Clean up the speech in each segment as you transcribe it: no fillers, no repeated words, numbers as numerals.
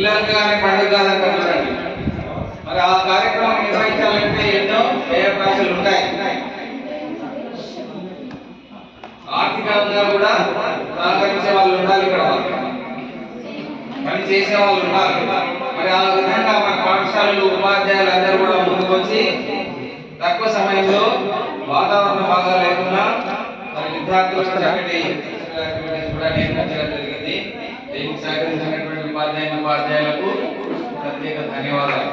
పిల్లలకు కానీ పండుగ కాదంటున్నారండి. మరి ఆ కార్యక్రమం నిర్వహించాలంటే ఎన్నో వ్యయప్రాశాలు ఉంటాయి. ఆర్థికంగా కూడా సహకరించే వాళ్ళు ఉండాలి, ఇక్కడ పని చేసే వాళ్ళు ఉండాలి. మరి ఆ విధంగా మన పాఠశాలలు ఉపాధ్యాయులు అందరూ కూడా ముందుకొచ్చి తక్కువ సమయంలో వాతావరణం బాగా లేకుండా మరి విద్యార్థులకు కూడా నేర్పించడం జరిగింది. దీనికి సహకరించినటువంటి ఉపాధ్యాయులకు ప్రత్యేక ధన్యవాదాలు.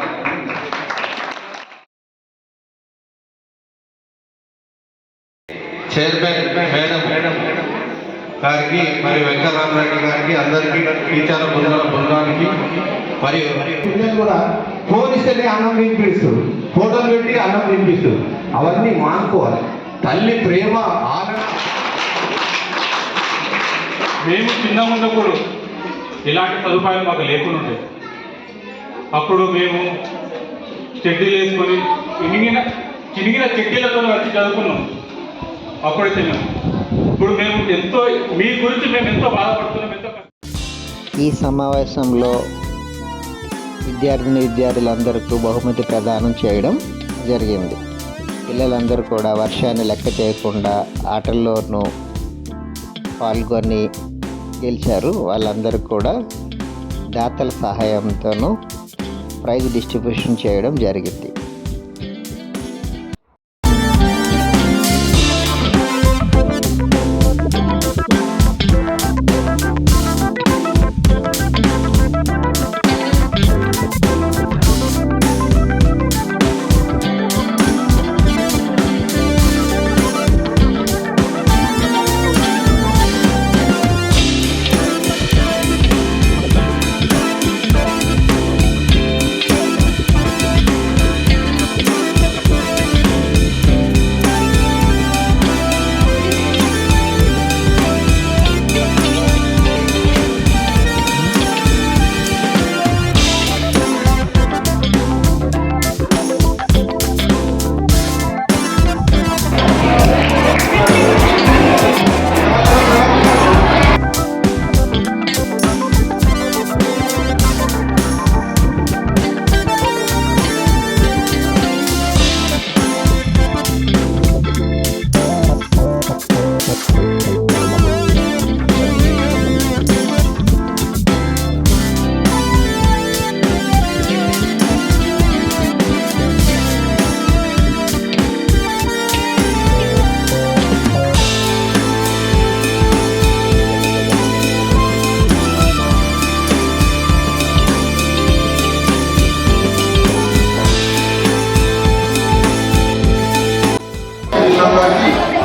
చైర్మన్ మేడం గారికి మరియు వెంకటరామరెడ్డి గారికి, అందరికీ టీచర్ బృందానికి మరియు పిల్లలు కూడా ఫోన్ ఇస్తేనే అన్నం తినిపిస్తారు, ఫోటోలు పెట్టి అన్నం తినిపిస్తారు. అవన్నీ మానుకోవాలి. తల్లి ప్రేమ ఆనందం. మేము చిన్న ఉన్నప్పుడు ఇలాంటి సదుపాయాలు మాకు లేకుండా ఉండేది. అప్పుడు మేము చెడ్డీలు వేసుకొని చినిగిన చెడ్డీలతో వచ్చి చదువుకున్నాం. అప్పుడైతే ఇప్పుడు మేము మీ గురించి మేము ఎంతో బాధపడుతున్నాం. ఈ సమావేశంలో విద్యార్థులందరికీ బహుమతి ప్రదానం చేయడం జరిగింది. పిల్లలందరూ కూడా వర్షాన్ని లెక్క చేయకుండా ఆటల్లోనూ పాల్గొని గెలిచారు. వాళ్ళందరూ కూడా దాతల సహాయంతోనూ ప్రైజ్ డిస్ట్రిబ్యూషన్ చేయడం జరిగింది.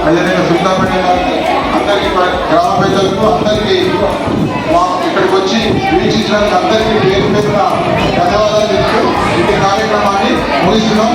అదేవిధంగా సుందరపల్లి వారికి, అందరికీ గ్రామ ప్రజలకు అందరికీ ఇక్కడికి వచ్చి వీక్షించడానికి అందరికీ పేరు పేరున ధన్యవాదాలు చెప్తూ ఈ కార్యక్రమాన్ని ముగిస్తున్నాం.